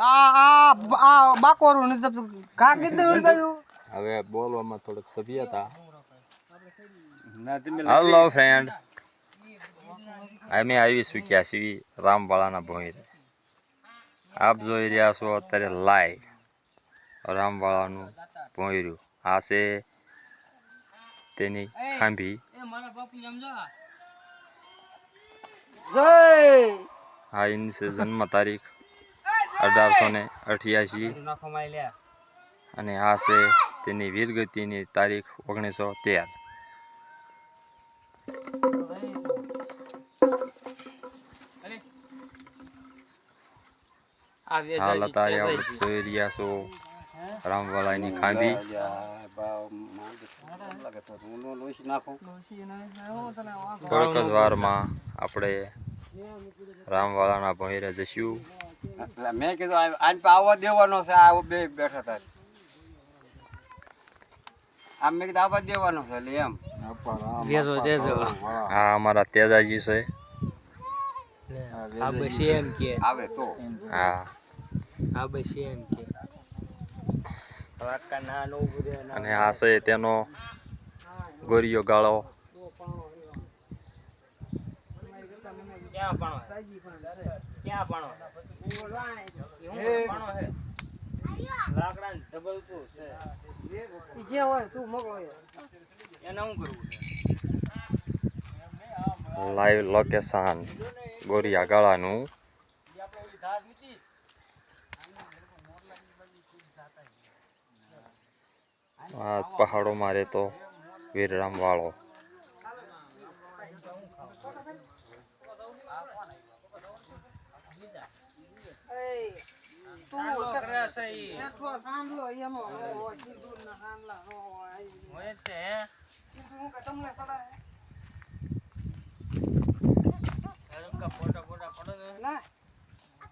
બાકોરું ને ઘા કીધું હવે બોલવામાં થોડુંક સભ્યતા. હેલો ફ્રેન્ડ, અમે આવી ચૂક્યા છીએ રામવાળાના ભોંયરે. આપ જોઈ રહ્યા છો અત્યારે લાઈવ રામવાળાનું ભોંયરું. આ છે તેની ખાંભી. આ એની છે જન્મ તારીખ 1888 અને આ છે તેની વીરગતિની તારીખ 1913. હાલ અત્યારે આપણે જોઈ રહ્યા છો રામવાળાની ખાંભી. થોડીક જ વારમાં આપણે રામવાળાના ભોંયરે જઈશું. મેં કીધું આને આવવા દેવાનો છે. આ બે બેઠા હતા આમ મેં કીધું આવવા દેવાનો છે એટલે એમ. હા, અમારા તેજાજી છે. આવે તો હા, અને આ છે તેનો ગોરિયો ગાળો. Live location Goriya ગાળાનું. આ પહાડોમાં રહેતો વીર રામવાળો.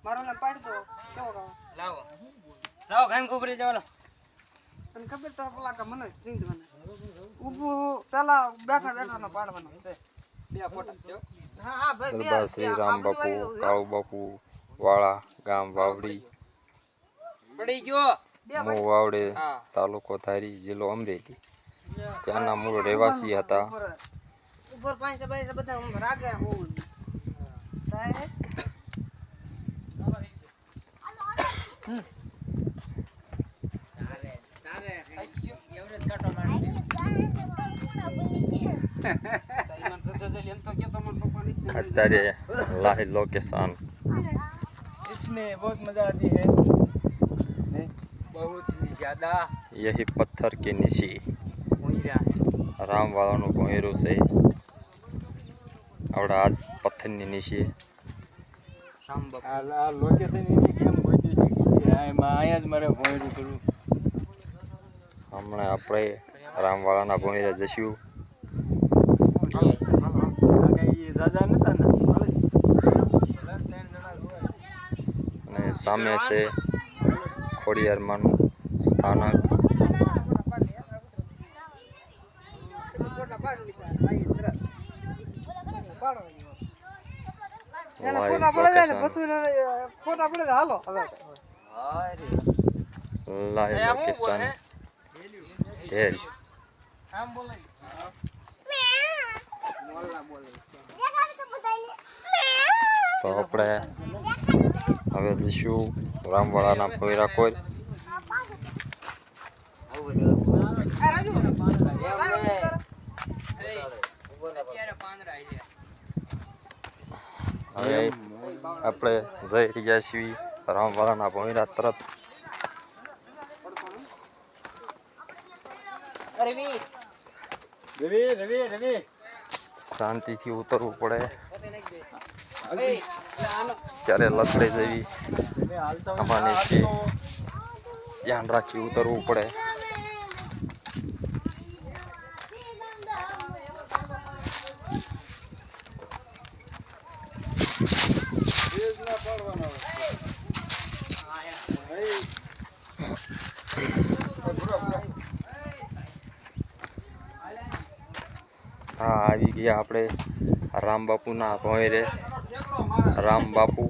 મારો નામ પાડી દો. લાવો લાવો ખાન ખોબરી જવાનો. તને ખબર તો પેલા મને સિંધ મને ઊભું પેલા બેઠા બેઠા નો પાડવાનો છે. બે ફોટા. હા ભાઈ, દરબાર શ્રી રામ બાપુ કાળુ બાપુ વાળા, ગામ વાવડી, પડી ગયો. મો વાવડે, તાલુકો ધારી, જિલ્લો અમરેલી. ત્યાંના મૂળ રહેવાસી હતા. ઉપર પાંચ બાઈ બધા રાગે હોવું સાહેબ. અત્યારે લાઈવ લોકેશન. इसमें बहुत मजा आती है, बहुत ही ज्यादा. यही पत्थर के नीचे રામવાળાનું ભોંયરું છે. આવડા આજ પથ્થરની નીચે આ લોકેશન એની કેમ ગોતી શકી છે. અહીંયા જ મારે ભોંયરું કરવું. હમણાં આપણે રામવાળાના ભોંયરે જઈશું. અને સામે છે ખોડિયારમાંનું સ્થાનક. ફોટા પડે હાલો લાઈવ લોકેશન ઢેલ. તો આપણે હવે જઈશું રામવાળાના ભોંયરા કોઈ. હવે આપણે જઈ રહ્યા છીએ રામવાળાના ભોંયરા તરફ. શાંતિથી ઉતરવું પડે, ત્યારે લસડે જેવી અમાને છે. ધ્યાન રાખી ઉતરવું પડે. હા, આવી ગયા આપણે રામ બાપુના ભોંયરે. રામ બાપુ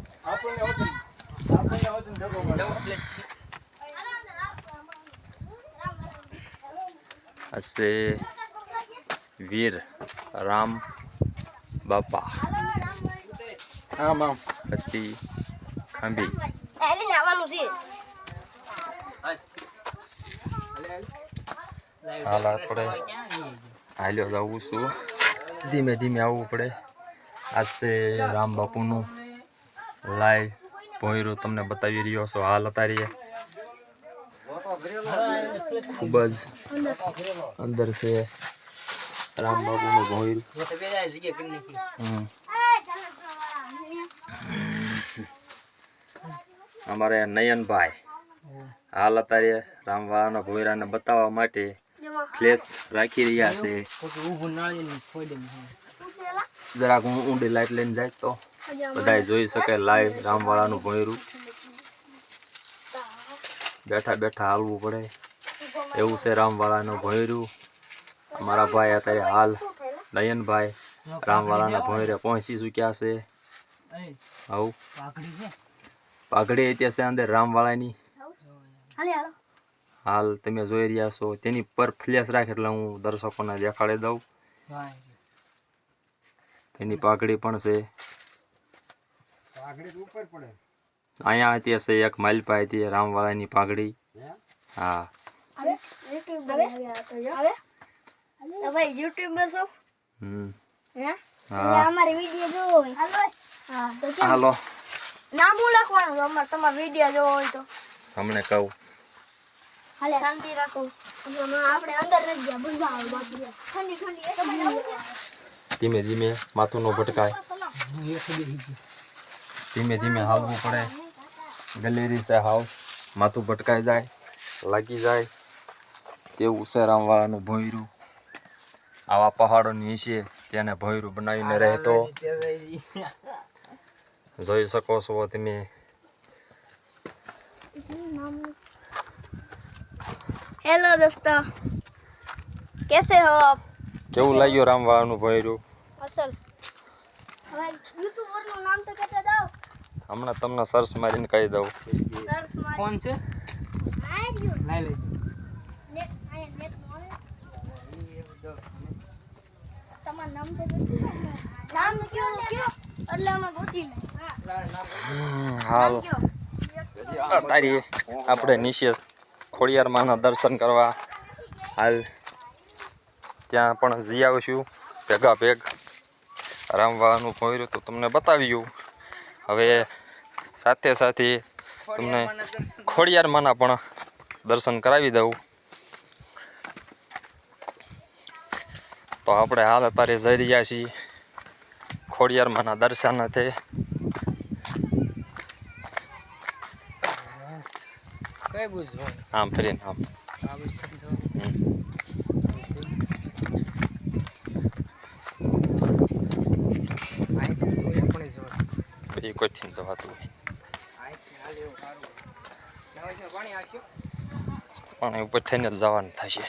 હશે વીર રામ બાપા આમ આમ પતિ ખાંભી. હાલ આપણે હાલ્યો જવું છું, ધીમે ધીમે આવવું પડે. આ છે રામ બાપુનું લાઈવ ભોંયરું તમને બતાવી રહ્યો છો. હાલ અતારીએ ખૂબ જ અંદર છે રામ બાપુનું ભોંયરું. અમારે નયનભાઈ હાલ અત્યારે રામવાળાના ભોંયરાને બતાવવા માટે ફ્લેશ રાખી રહ્યા છે. જરાક હું ઊંડી લાઈટ લઈને જાય તો બધાય જોઈ શકે લાઈવ રામવાળાનું ભોંયરું. બેઠા બેઠા હાલવું પડે એવું છે રામવાળાનું ભોંયરું. અમારા ભાઈ અત્યારે હાલ નયનભાઈ રામવાળાના ભોંયરે પહોંચી ચૂક્યા છે. આવું પાઘડી અત્યારે છે અંદર રામવાળાની. હાલ તમે જોઈ રહ્યા છો તેની પર ફ્લેશ રાખે એટલે હું દર્શકોને દેખાડી દઉં. તેની પાઘડી પણ છે. અહીંયા હતી છે એક માલપા હતી રામવાળાની પાઘડી. હા હાલો નામ હું લખવાનું અમારે તમારો વિડિયો જોવો હોય તો હમણે કહું. શાંતિ રાખો. આપણે અંદર નથી ગયા બુઝા બાકી ઠંડી ઠંડી ધીમે ધીમે માથું નો ભટકાય. ધીમે ધીમે હાલવું પડે. ગલેરી છે હાવ માથું ભટકાઈ જાય લાગી જાય તેવું છે રામવાળાનું ભોંયરું. આવા પહાડોની નીચે તેને ભોંયરું બનાવીને રહેતો જોઈ શકો છો તમે. हेलो दोस्तों कैसे हो आप? કેવું લાગ્યું રામવાળાનું ભોંયરું? असल हमारे यूट्यूबर નું નામ તો કહેતા જાવ. હમણાં તમને સર્ચ મારીને કહી દઉં. કોણ છે? લાઈ લે. નેટ આયા નેટ મોરે તમારું નામ તો નામ કયો એટલે અમે ગોતી લે. હાલ તારી આપણે નીચે ખોડિયારમાંના દર્શન કરવા હાલ ત્યાં પણ જઈ આવીશું ભેગા ભેગ. રામવાળાનું ભોંયરું તો તમને બતાવ્યું. હવે સાથે સાથે તમને ખોડિયારમાંના પણ દર્શન કરાવી દઉં. તો આપણે હાલ અત્યારે જઈ રહ્યા છીએ ખોડિયારમાંના દર્શનાર્થે. કઈ બુઝ આમ ફરીને આમ એ કોઈથી જવાતું હોય પણ ઉપર થઈને જ જવાનું થશે.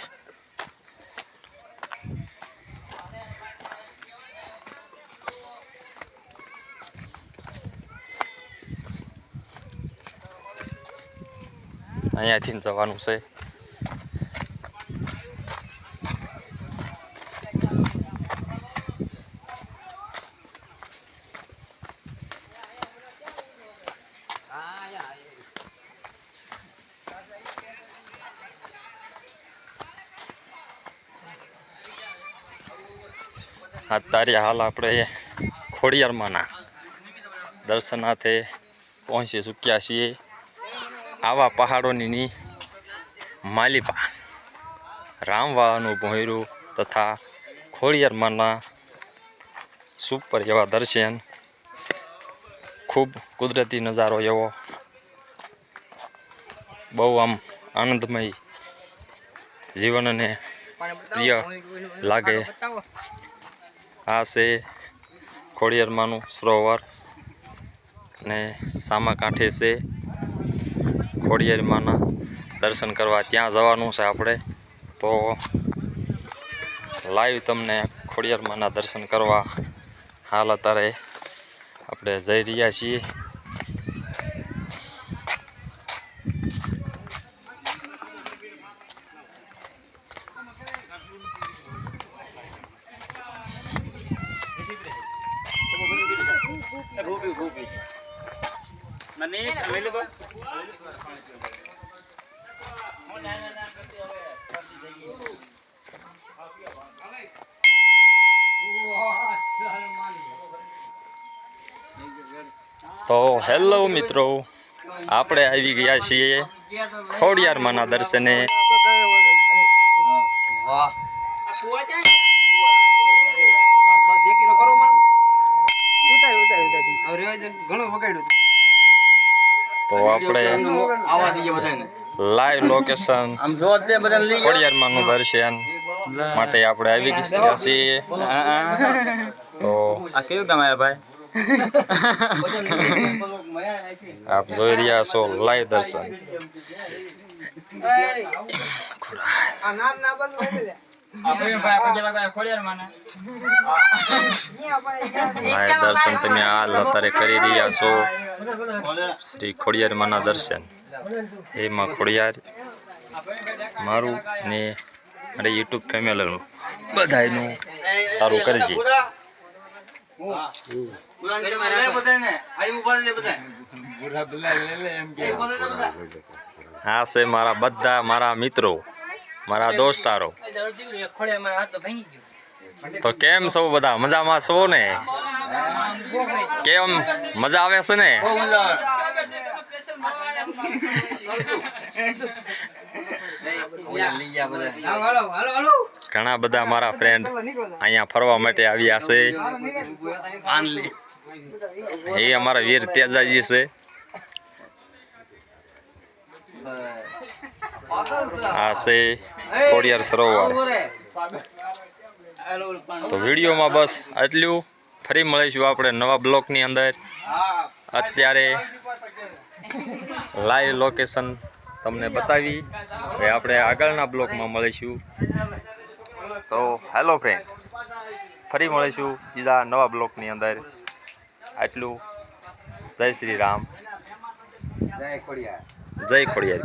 અહીંયાથી જવાનું છે. અત્યારે હાલ આપણે ખોડિયારમાંના દર્શનાર્થે પહોંચી ચૂક્યા છીએ. આવા પહાડોની માલિપા રામવાળાનું ભોંયરું તથા ખોડિયારમાંના સુપર એવા દર્શન. ખૂબ કુદરતી નજારો એવો બહુ આમ આનંદમય જીવનને પ્રિય લાગે. આ છે ખોડિયારમાંનું સરોવર ને સામા કાંઠે છે ખોડિયારમાંના દર્શન કરવા. ત્યાં જવાનું છે આપણે. તો લાઈવ તમને ખોડિયારમાંના દર્શન કરવા હાલ અત્યારે આપણે જઈ રહ્યા છીએ. તો હેલો મિત્રો, આપણે આવી ગયા છીએ ખોડિયારમાંના દર્શને. વાહ બસ દેખીનો કરો મને ઉતાર હવે રેવા દે ઘણું વગાડ્યું તો આપણે આવા દઈએ બધાને. લાઈવ લોકેશન આમ જો તે બધાને લઈ ખોડિયારમાંનું દર્શન માટે આપણે આવી ગયા છીએ. તો આ કેવું કામ આવ્યા ભાઈ? આપ જોઈ રહ્યા છો લાઈવ દર્શન. આ ના બાજુ લઈ લે લાઈવ દર્શન તમે હાલ અત્યારે કરી રહ્યા છો. શ્રી ખોડિયારમાંના દર્શન. એમાં ખોડિયાર મારું ને મારી યુટ્યુબ ફેમિલીનું બધાયનું સારું કરજે. આ છે મારા બધા મારા મિત્રો, મારા દોસ્તારો. તો કેમ છો બધા? મજામાં છો ને? કેમ મજા આવે છે ને? ઘણા બધા મારા ફ્રેન્ડ અહીંયા ફરવા માટે આવ્યા છે. એ અમારા વીર તેજાજી છે. આ છે ખોડિયાર સરોવર. તો વિડીયોમાં બસ આટલું. ફરી મળીશું આપણે નવા બ્લોગની અંદર. અત્યારે લાઈવ લોકેશન તમને બતાવી. હવે આપણે આગળના બ્લોગમાં મળીશું. તો હેલો ફ્રેન્ડ, ફરી મળીશું બીજા નવા બ્લોગની અંદર. આટલું. જય શ્રી રામ, જય ખોડિયાર.